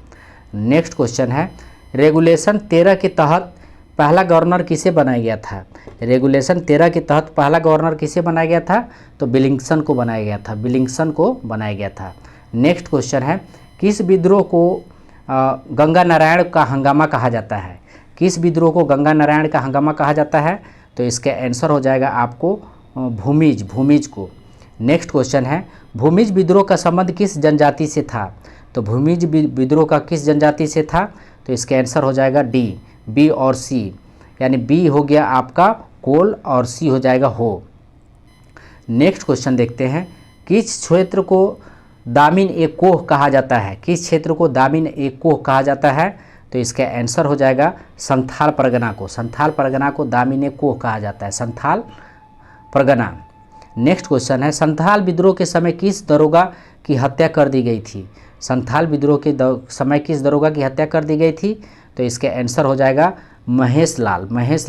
नेक्स्ट क्वेश्चन है, रेगुलेशन 13 के तहत पहला गवर्नर किसे बनाया गया था? रेगुलेशन 13 के तहत पहला गवर्नर किसे बनाया गया था? तो बिलिंगसन को बनाया गया था, बिलिंगसन को बनाया गया था। नेक्स्ट क्वेश्चन है, किस विद्रोह को गंगा नारायण का हंगामा कहा जाता है? किस विद्रोह को गंगा नारायण का हंगामा कहा जाता है? तो इसका आंसर हो जाएगा आपको भूमिज को। नेक्स्ट क्वेश्चन है, भूमिज विद्रोह का संबंध किस जनजाति से था? तो भूमिज विद्रोह का किस जनजाति से था? तो इसका आंसर हो जाएगा डी, बी और सी, यानी बी हो गया आपका कोल और सी हो जाएगा हो। नेक्स्ट क्वेश्चन देखते हैं, किस क्षेत्र को दामिन ए कोह कहा जाता है? किस क्षेत्र को दामिन ए कोह कहा जाता है? तो इसका आंसर हो जाएगा संथाल परगना को। संथाल परगना को दामिन ए कोह कहा जाता है, संथाल परगना। नेक्स्ट क्वेश्चन है, संथाल विद्रोह के समय किस दरोगा की हत्या कर दी गई थी? संथाल विद्रोह के समय किस दरोगा की हत्या कर दी गई थी? तो इसका आंसर हो जाएगा महेश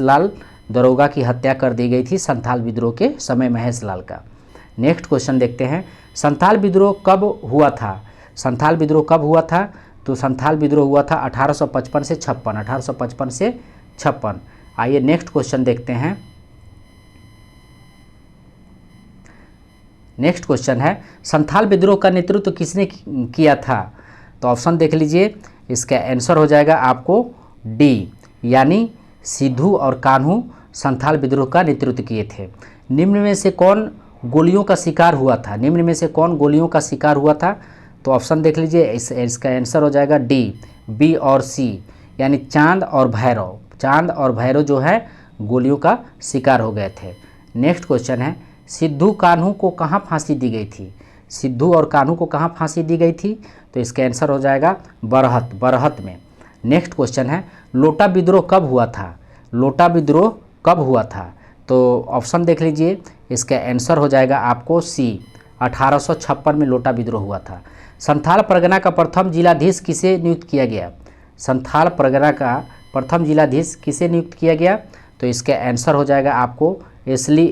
लाल दरोगा की हत्या कर दी गई थी संथाल विद्रोह के समय, महेश लाल का। नेक्स्ट क्वेश्चन देखते हैं, संथाल विद्रोह कब हुआ था? संथाल विद्रोह कब हुआ था? तो संथाल विद्रोह हुआ था 1855 से 56, 1855 से 56। आइए नेक्स्ट क्वेश्चन देखते हैं। नेक्स्ट क्वेश्चन है, संथाल विद्रोह का नेतृत्व किसने किया था? तो ऑप्शन देख लीजिए, इसका आंसर हो जाएगा आपको डी, यानी सिद्धू और कान्हू संथाल विद्रोह का नेतृत्व किए थे। निम्न में से कौन गोलियों का शिकार हुआ था? निम्न में से कौन गोलियों का शिकार हुआ था? तो ऑप्शन देख लीजिए, इसका आंसर हो जाएगा डी, बी और सी, यानी चांद और भैरव। चांद और भैरव जो है गोलियों का शिकार हो गए थे। नेक्स्ट क्वेश्चन है, सिद्धू कान्हू को कहाँ फांसी दी गई थी? सिद्धू और कान्हू को कहाँ फांसी दी गई थी? तो इसका आंसर हो जाएगा बरहत में। नेक्स्ट क्वेश्चन है, लोटा विद्रोह कब हुआ था? लोटा विद्रोह कब हुआ था? तो ऑप्शन देख लीजिए, इसका आंसर हो जाएगा आपको सी, 1856 में लोटा विद्रोह हुआ था। संथाल परगना का प्रथम जिलाधीश किसे नियुक्त किया गया? संथाल परगना का प्रथम जिलाधीश किसे नियुक्त किया गया? तो इसका आंसर हो जाएगा आपको एस्ली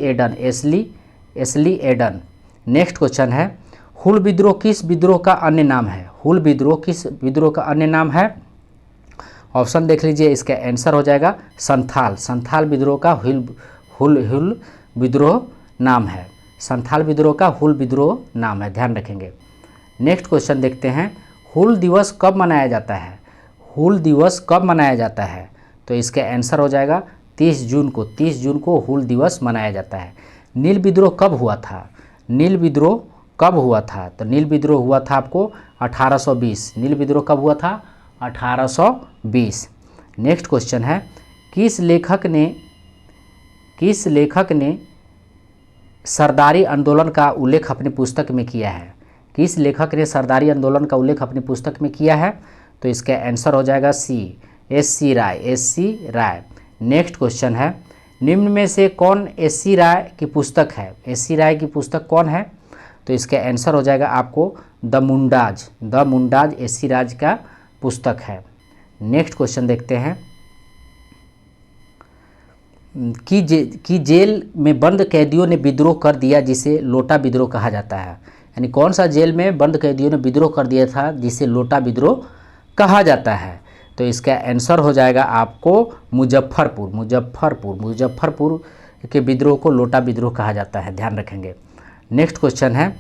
एडन। नेक्स्ट क्वेश्चन है, हुल विद्रोह किस विद्रोह का अन्य नाम है? हुल विद्रोह किस विद्रोह का अन्य नाम है? ऑप्शन देख लीजिए, इसका आंसर हो जाएगा संथाल विद्रोह का हुल विद्रोह नाम है। संथाल विद्रोह का हुल विद्रोह नाम है, ध्यान रखेंगे। नेक्स्ट क्वेश्चन देखते हैं, हुल दिवस कब मनाया जाता है? हुल दिवस कब मनाया जाता है? तो इसका आंसर हो जाएगा 30 जून को। 30 जून को हुल दिवस मनाया जाता है। नील विद्रोह कब हुआ था? नील विद्रोह कब हुआ था? तो नील विद्रोह हुआ था आपको 1820। नील विद्रोह कब हुआ था? 1820। नेक्स्ट क्वेश्चन है, किस लेखक ने सरदारी आंदोलन का उल्लेख अपनी पुस्तक में किया है? किस लेखक ने सरदारी आंदोलन का उल्लेख अपनी पुस्तक में किया है? तो इसका आंसर हो जाएगा सी, एस.सी. राय। नेक्स्ट क्वेश्चन है, निम्न में से कौन एस.सी. राय की पुस्तक है? एस.सी. राय की पुस्तक कौन है? तो इसका आंसर हो जाएगा आपको द मुंडाज एस.सी. राय का पुस्तक है। नेक्स्ट क्वेश्चन देखते हैं, कि जेल में बंद कैदियों ने विद्रोह कर दिया जिसे लोटा विद्रोह कहा जाता है। यानी कौन सा जेल में बंद कैदियों ने विद्रोह कर दिया था जिसे लोटा विद्रोह कहा जाता है? तो इसका आंसर हो जाएगा आपको मुजफ्फरपुर के विद्रोह को लोटा विद्रोह कहा जाता है, ध्यान रखेंगे। नेक्स्ट क्वेश्चन है,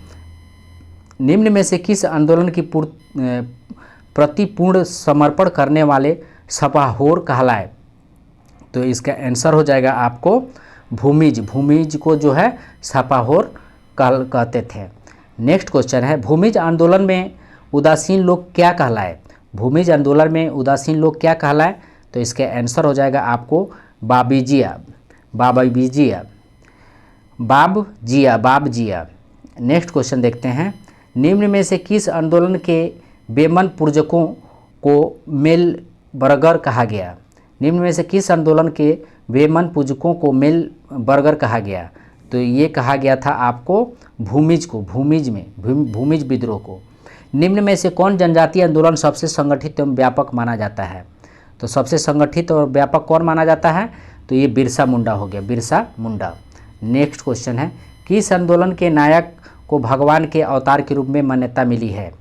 निम्न में से किस आंदोलन की प्रति पूर्ण समर्पण करने वाले सपाहोर कहलाए? तो इसका आंसर हो जाएगा आपको भूमिज को जो है सपाहोर कहते थे। नेक्स्ट क्वेश्चन है, भूमिज आंदोलन में उदासीन लोग क्या कहलाए? भूमिज आंदोलन में उदासीन लोग क्या कहलाए? तो इसका आंसर हो जाएगा आपको बाबजिया। नेक्स्ट क्वेश्चन देखते हैं, निम्न में से किस आंदोलन के बेमन पुरजकों को मेल बर्गर कहा गया? निम्न में से किस आंदोलन के बेमन पूजकों को मेल बर्गर कहा गया? तो ये कहा गया था आपको भूमिज विद्रोह को। निम्न में से कौन जनजातीय आंदोलन सबसे संगठित एवं व्यापक माना जाता है? तो सबसे संगठित और व्यापक कौन माना जाता है? तो ये बिरसा मुंडा हो गया, बिरसा मुंडा। नेक्स्ट क्वेश्चन है, किस आंदोलन के नायक को भगवान के अवतार के रूप में मान्यता मिली है?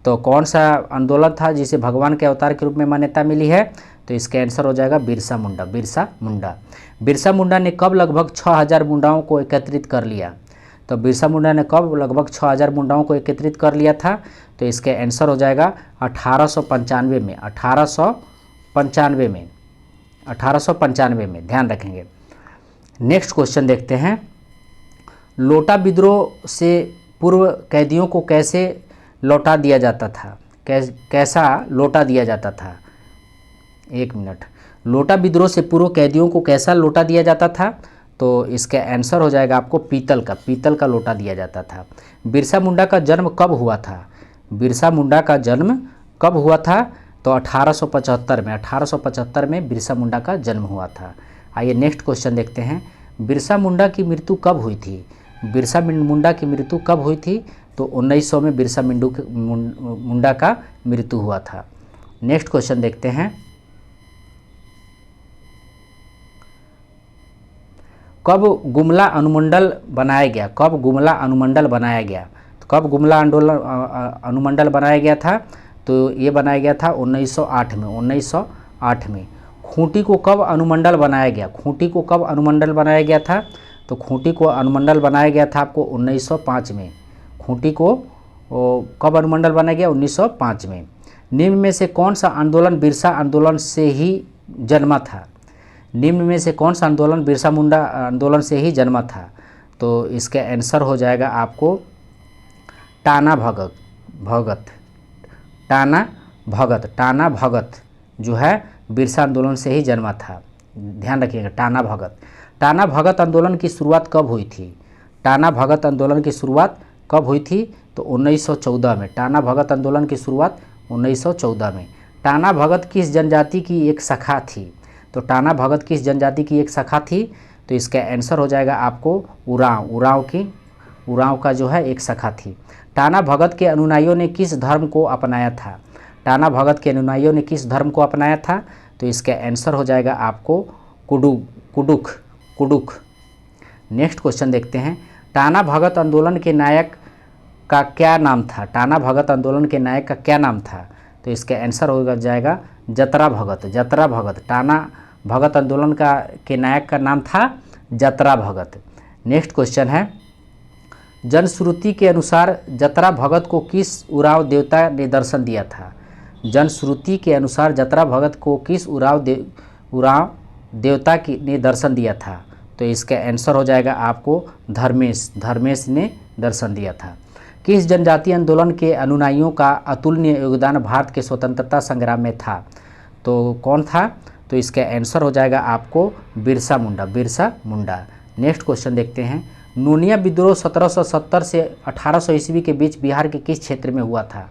तो कौन सा आंदोलन था जिसे भगवान के अवतार के रूप में मान्यता मिली है? तो इसका आंसर हो जाएगा बिरसा मुंडा। बिरसा मुंडा। बिरसा मुंडा ने कब लगभग 6000 मुंडाओं को एकत्रित कर लिया? तो बिरसा मुंडा ने कब लगभग 6000 मुंडाओं को एकत्रित कर लिया था? तो इसका आंसर हो जाएगा 1895 में। 1895 में। 1895 में, ध्यान रखेंगे। नेक्स्ट क्वेश्चन देखते हैं। लोटा विद्रोह से पूर्व कैदियों को कैसे लौटा दिया जाता था? कैसा लौटा दिया जाता था? एक मिनट। लोटा विद्रोह से पूर्व कैदियों को कैसा लौटा दिया जाता था? तो इसका आंसर हो जाएगा आपको पीतल का लोटा दिया जाता था। बिरसा मुंडा का जन्म कब हुआ था? बिरसा मुंडा का जन्म कब हुआ था? तो 1875 में। 1875 में बिरसा मुंडा का जन्म हुआ था। आइए नेक्स्ट क्वेश्चन देखते हैं। बिरसा मुंडा की मृत्यु कब हुई थी? बिरसा मुंडा की मृत्यु कब हुई थी? तो 1900 में बिरसा मुंडा का मृत्यु हुआ था। नेक्स्ट क्वेश्चन देखते हैं। कब गुमला अनुमंडल बनाया गया? कब गुमला अनुमंडल बनाया गया? तो कब गुमला अनुमंडल बनाया गया था? तो ये बनाया गया था 1908 में। 1908 में। खूंटी को कब अनुमंडल बनाया गया? खूंटी को कब अनुमंडल बनाया गया था? तो खूंटी को अनुमंडल बनाया गया था आपको 1905 में। खूंटी को कब अनुमंडल बनाया गया? 1905 में। निम्न में से कौन सा आंदोलन बिरसा आंदोलन से ही जन्मा था? निम्न में से कौन सा आंदोलन बिरसा मुंडा आंदोलन से ही जन्मा था? तो इसका आंसर हो जाएगा आपको टाना भगत। टाना भगत जो है बिरसा आंदोलन से ही जन्मा था। ध्यान रखिएगा, टाना भगत। टाना भगत आंदोलन की शुरुआत कब हुई थी? टाना भगत आंदोलन की शुरुआत कब हुई थी? तो 1914 में। टाना भगत आंदोलन की शुरुआत 1914 में। टाना भगत किस जनजाति की एक शाखा थी? तो टाना भगत किस जनजाति की एक शाखा थी? तो इसका आंसर हो जाएगा आपको उरांव का जो है एक शाखा थी। टाना भगत के अनुयायियों ने किस धर्म को अपनाया था? टाना भगत के अनुयायियों ने किस धर्म को अपनाया था? तो इसका आंसर हो जाएगा आपको कुडुख। नेक्स्ट क्वेश्चन देखते हैं। टाना भगत आंदोलन के नायक का क्या नाम था? टाना भगत आंदोलन के नायक का क्या नाम था? तो इसका आंसर हो जाएगा जतरा भगत। टाना भगत आंदोलन के नायक का नाम था जतरा भगत। नेक्स्ट क्वेश्चन है। जनश्रुति के अनुसार जतरा भगत को किस उरांव देवता ने दर्शन दिया था? जनश्रुति के अनुसार जतरा भगत को किस उरांव देवता ने दर्शन दिया था? तो इसका आंसर हो जाएगा आपको धर्मेश ने दर्शन दिया था। किस जनजातीय आंदोलन के अनुयायियों का अतुलनीय योगदान भारत के स्वतंत्रता संग्राम में था? तो कौन था? तो इसका आंसर हो जाएगा आपको बिरसा मुंडा। नेक्स्ट क्वेश्चन देखते हैं। नोनिया विद्रोह 1770 से 1800 ईस्वी के बीच बिहार के किस क्षेत्र में हुआ था?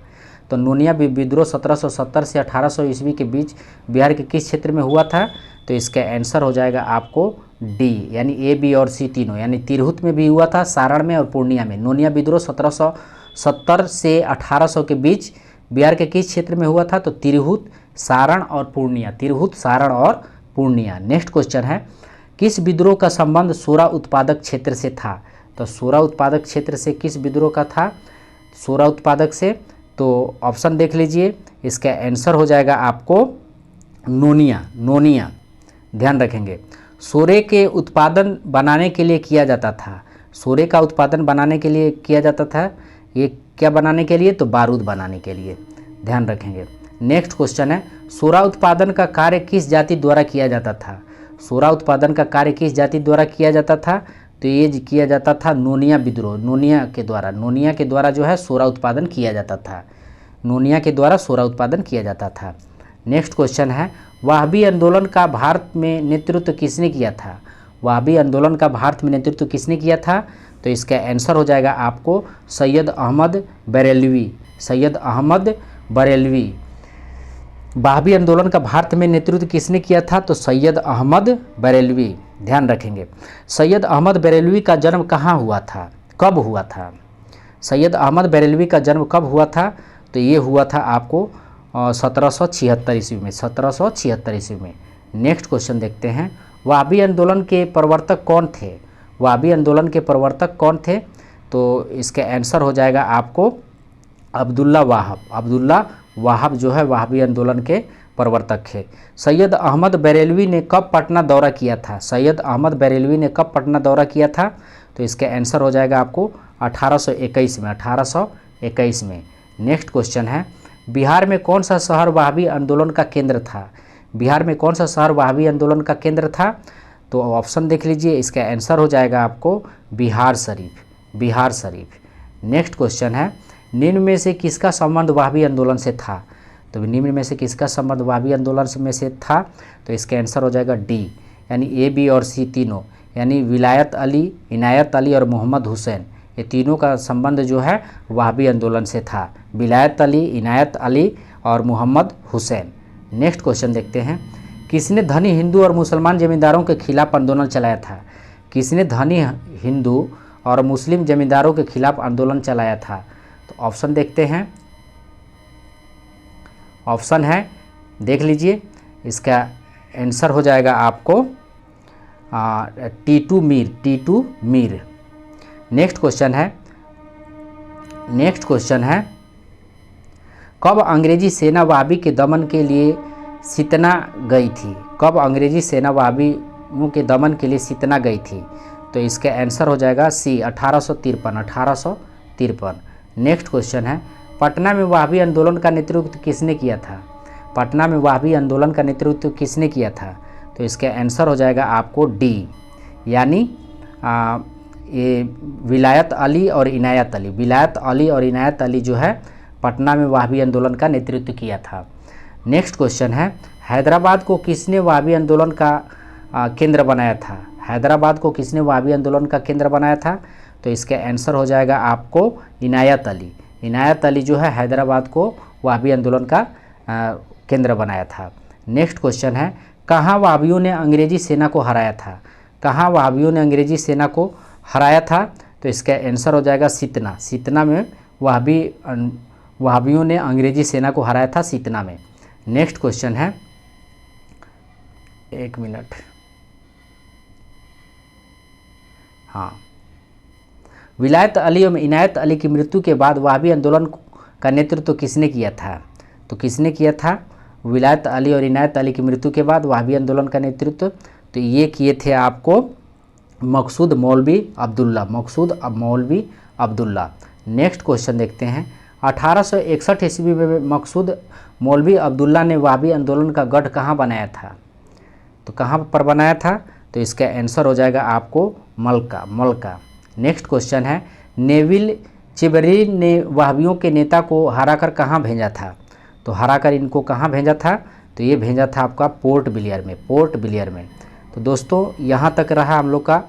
तो नोनिया विद्रोह 1770 से 1800 ईस्वी के बीच बिहार के किस क्षेत्र में हुआ था? तो इसका आंसर हो जाएगा आपको डी, यानी ए, बी और सी तीनों, यानी तिरहुत में भी हुआ था, सारण में और पूर्णिया में। नोनिया विद्रोह 1770 से 1800 के बीच बिहार के किस क्षेत्र में हुआ था? तो तिरहुत, सारण और पूर्णिया। नेक्स्ट क्वेश्चन है। किस विद्रोह का संबंध सोरा उत्पादक क्षेत्र से था? तो सोरा उत्पादक क्षेत्र से किस विद्रोह का था? सोरा उत्पादक से। तो ऑप्शन देख लीजिए, इसका आंसर हो जाएगा आपको नोनिया। ध्यान रखेंगे। सोरे के उत्पादन बनाने के लिए किया जाता था। सोरे का उत्पादन बनाने के लिए किया जाता था। ये क्या बनाने के लिए? तो बारूद बनाने के लिए। ध्यान रखेंगे। नेक्स्ट क्वेश्चन है। सोरा उत्पादन का कार्य किस जाति द्वारा किया जाता था? सोरा उत्पादन का कार्य किस जाति द्वारा किया जाता था? तो ये किया जाता था नोनिया विद्रोह, नोनिया के द्वारा जो है सोरा उत्पादन किया जाता था। नोनिया के द्वारा सोरा उत्पादन किया जाता था। नेक्स्ट क्वेश्चन है। वहाबी आंदोलन का भारत में नेतृत्व किसने किया था? वहाबी आंदोलन का भारत में नेतृत्व किसने किया था? तो इसका आंसर हो जाएगा आपको सैयद अहमद बरेलवी। वहाबी आंदोलन का भारत में नेतृत्व किसने किया था? तो सैयद अहमद बरेलवी। ध्यान रखेंगे। सैयद अहमद बरेलवी का जन्म कहाँ हुआ था? कब हुआ था? सैयद अहमद बरेलवी का जन्म कब हुआ था? तो ये हुआ था आपको 1776 ईस्वी में। 1776 ईस्वी में। नेक्स्ट क्वेश्चन देखते हैं। वहाबी आंदोलन के प्रवर्तक कौन थे? वहाबी आंदोलन के प्रवर्तक कौन थे? तो इसका आंसर हो जाएगा आपको अब्दुल्ला वाहब जो है वहाबी आंदोलन के प्रवर्तक है। सैयद अहमद बरेलवी ने कब पटना दौरा किया था? सैयद अहमद बरेलवी ने कब पटना दौरा किया था? तो इसका आंसर हो जाएगा आपको 1821 में, 1821 में। नेक्स्ट क्वेश्चन है, बिहार में कौन सा शहर वहाबी आंदोलन का केंद्र था? बिहार में कौन सा शहर वहाबी आंदोलन का केंद्र था? तो ऑप्शन देख लीजिए, इसका आंसर हो जाएगा आपको बिहार शरीफ, बिहार शरीफ। नेक्स्ट क्वेश्चन है, निम्न में से किसका संबंध वहाबी आंदोलन से था? तो निम्न में से किसका संबंध वहाबी आंदोलन में से था? तो इसका आंसर हो जाएगा डी, यानी ए, बी और सी तीनों, यानी विलायत अली, इनायत अली और मोहम्मद हुसैन, ये तीनों का संबंध जो है वहाबी आंदोलन से था। विलायत अली, इनायत अली और मोहम्मद हुसैन। नेक्स्ट क्वेश्चन देखते हैं, किसने धनी हिंदू और मुसलमान जमींदारों के खिलाफ आंदोलन चलाया था? किसने धनी हिंदू और मुस्लिम जमींदारों के खिलाफ आंदोलन चलाया था? तो ऑप्शन देखते हैं, ऑप्शन है, देख लीजिए, इसका आंसर हो जाएगा आपको टीटू मीर, टीटू मीर। नेक्स्ट क्वेश्चन है, नेक्स्ट क्वेश्चन है, कब अंग्रेजी सेना वहाबी के दमन के लिए सितना गई थी? कब अंग्रेजी सेना वहाबियों के दमन के लिए सितना गई थी? तो इसका आंसर हो जाएगा सी, 1853, 1853। नेक्स्ट क्वेश्चन है, पटना में वहाबी आंदोलन का नेतृत्व किसने किया था? पटना में वहाबी आंदोलन का नेतृत्व किसने किया था? तो इसका आंसर हो जाएगा आपको डी, यानी ये विलायत अली और इनायत अली, विलायत अली और इनायत अली जो है पटना में वहाबी आंदोलन का नेतृत्व किया था। नेक्स्ट क्वेश्चन है, हैदराबाद को किसने वहाबी आंदोलन का केंद्र बनाया था? हैदराबाद को किसने वहाबी आंदोलन का केंद्र बनाया था? तो इसका आंसर हो जाएगा आपको इनायत अली। इनायत अली जो है हैदराबाद को वहाबी आंदोलन का केंद्र बनाया था। नेक्स्ट क्वेश्चन है, कहाँ वहाबियों ने अंग्रेजी सेना को हराया था? कहाँ वहाबियों ने अंग्रेजी सेना को हराया था? तो इसका आंसर हो जाएगा सितना, सितना में वहाबियों ने अंग्रेजी सेना को हराया था, सितना में। नेक्स्ट क्वेश्चन है, एक मिनट, हाँ, विलायत अली और इनायत अली की मृत्यु के बाद वहाबी आंदोलन का नेतृत्व किसने किया था? तो किसने किया था? विलायत अली और इनायत अली की मृत्यु के बाद वहाबी आंदोलन का नेतृत्व तो ये किए थे आपको मकसूद मौलवी अब्दुल्ला, मकसूद मौलवी अब्दुल्ला। नेक्स्ट क्वेश्चन देखते हैं, 1861 ईस्वी में मकसूद मौलवी अब्दुल्ला ने वहाबी आंदोलन का गढ़ कहाँ बनाया था? तो कहाँ पर बनाया था? तो इसका आंसर हो जाएगा आपको मलका, मलका। नेक्स्ट क्वेश्चन है, नेविल चिबरी ने वहाबियों के नेता को हराकर कहाँ भेजा था? तो हराकर इनको कहाँ भेजा था? तो ये भेजा था आपका पोर्ट ब्लेयर में, पोर्ट ब्लेयर में। तो दोस्तों यहाँ तक रहा हम लोग का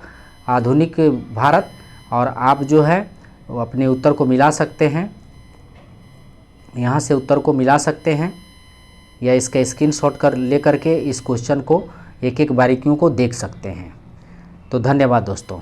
आधुनिक भारत, और आप जो है वो अपने उत्तर को मिला सकते हैं, यहाँ से उत्तर को मिला सकते हैं, या इसका स्क्रीनशॉट कर ले करके इस क्वेश्चन को एक एक बारीकियों को देख सकते हैं। तो धन्यवाद दोस्तों।